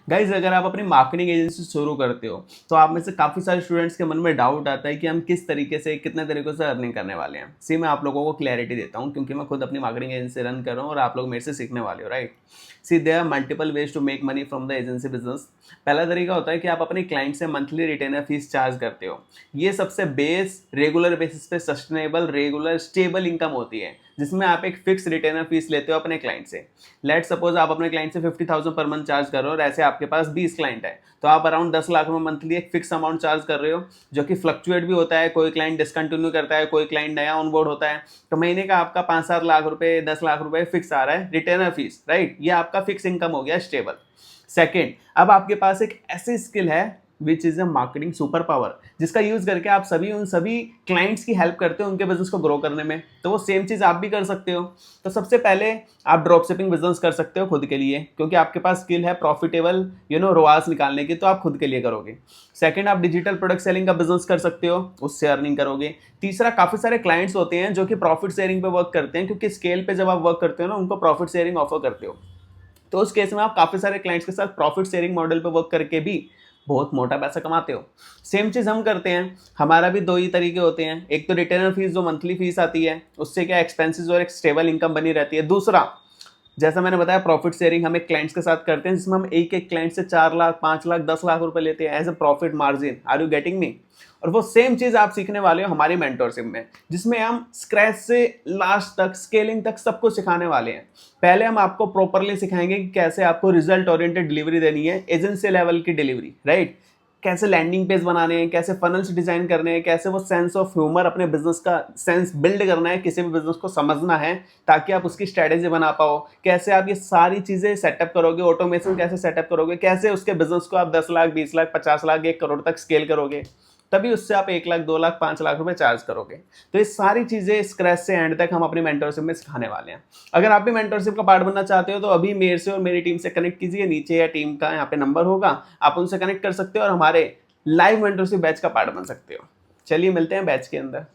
Guys अगर आप अपनी मार्केटिंग एजेंसी शुरू करते हो तो आप में से काफ़ी सारे स्टूडेंट्स के मन में डाउट आता है कि हम किस तरीके से कितने तरीकों से अर्निंग करने वाले हैं। सी मैं आप लोगों को क्लैरिटी देता हूँ क्योंकि मैं खुद अपनी मार्केटिंग एजेंसी रन कर रहा हूँ और आप लोग मेरे से सीखने वाले हो, right. See there are multiple ways to make money from the agency business. पहला तरीका होता है कि आप अपने क्लाइंट से मंथली रिटेनर फीस चार्ज करते हो। ये सबसे बेस रेगुलर बेसिस पे सस्टेनेबल रेगुलर स्टेबल इनकम होती है जिसमें आप एक फिक्स रिटेनर फीस लेते हो अपने क्लाइंट से। लेट सपोज आप अपने क्लाइंट से 50,000 पर मंथ चार्ज कर रहे हो और ऐसे आपके पास 20 क्लाइंट है तो आप अराउंड 10 लाख में मंथली एक फिक्स अमाउंट चार्ज कर रहे हो, जो कि फ्लक्चुएट भी होता है। कोई क्लाइंट डिसकंटिन्यू करता है, कोई क्लाइंट नया ऑनबोर्ड होता है, तो महीने का आपका 5-7 लाख रुपए 10 लाख रुपए फिक्स आ रहा है रिटेनर फीस, राइट। ये आपका फिक्स इनकम हो गया स्टेबल। सेकेंड, अब आपके पास एक ऐसी स्किल है which is a marketing super power, जिसका यूज़ करके आप उन सभी क्लाइंट्स की हेल्प करते हो उनके बिजनेस को ग्रो करने में। तो वो सेम चीज़ आप भी कर सकते हो। तो सबसे पहले आप ड्रॉप शिपिंग बिजनेस कर सकते हो खुद के लिए, क्योंकि आपके पास स्किल है प्रॉफिटेबल रोआस निकालने की, तो आप खुद के लिए करोगे। सेकंड, आप डिजिटल प्रोडक्ट सेलिंग का बिजनेस कर सकते हो, उससे अर्निंग करोगे। तीसरा, काफ़ी सारे क्लाइंट्स होते हैं जो कि प्रॉफिट शेयरिंग पे वर्क करते हैं, क्योंकि स्केल पे जब आप वर्क करते हो ना उनको प्रॉफिट शेयरिंग ऑफर करते हो। तो उस केस में आप काफ़ी सारे क्लाइंट्स के साथ प्रॉफिट शेयरिंग मॉडल पे वर्क करके भी बहुत मोटा पैसा कमाते हो। सेम चीज़ हम करते हैं। हमारा भी दो ही तरीके होते हैं, एक तो रिटेनर फीस जो मंथली फीस आती है, उससे क्या एक्सपेंसेस और एक स्टेबल इनकम बनी रहती है। दूसरा, जैसा मैंने बताया, प्रॉफिट शेयरिंग हम एक क्लाइंट्स के साथ करते हैं जिसमें हम एक एक क्लाइंट से 4 लाख 5 लाख 10 लाख रुपए लेते हैं as a profit margin. Are you getting me? और वो सेम चीज आप सीखने वाले हो हमारी मेंटरशिप में, जिसमें हम स्क्रैच से लास्ट तक स्केलिंग तक सब कुछ सिखाने वाले हैं। पहले हम आपको प्रॉपरली सिखाएंगे कि कैसे आपको रिजल्ट ओरिएंटेड डिलीवरी देनी है, एजेंसी लेवल की डिलीवरी, राइट। कैसे लैंडिंग पेज बनाने हैं, कैसे फनल्स डिजाइन करने हैं, कैसे वो सेंस ऑफ ह्यूमर अपने बिजनेस का सेंस बिल्ड करना है, किसी भी बिजनेस को समझना है ताकि आप उसकी स्ट्रेटेजी बना पाओ। कैसे आप ये सारी चीजें सेटअप करोगे, ऑटोमेशन कैसे सेटअप करोगे, कैसे उसके बिजनेस को आप 10 लाख 20 लाख 50 लाख 1 करोड़ तक स्केल करोगे, तभी उससे आप 1 लाख 2 लाख 5 लाख रुपए चार्ज करोगे। तो ये सारी चीजें स्क्रैच से एंड तक हम अपनी मेंटरशिप में सिखाने वाले हैं। अगर आप भी मेंटरशिप का पार्ट बनना चाहते हो तो अभी मेरे से और मेरी टीम से कनेक्ट कीजिए, नीचे या टीम का यहाँ पे नंबर होगा, आप उनसे कनेक्ट कर सकते हो और हमारे लाइव मेंटरशिप बैच का पार्ट बन सकते हो। चलिए मिलते हैं बैच के अंदर।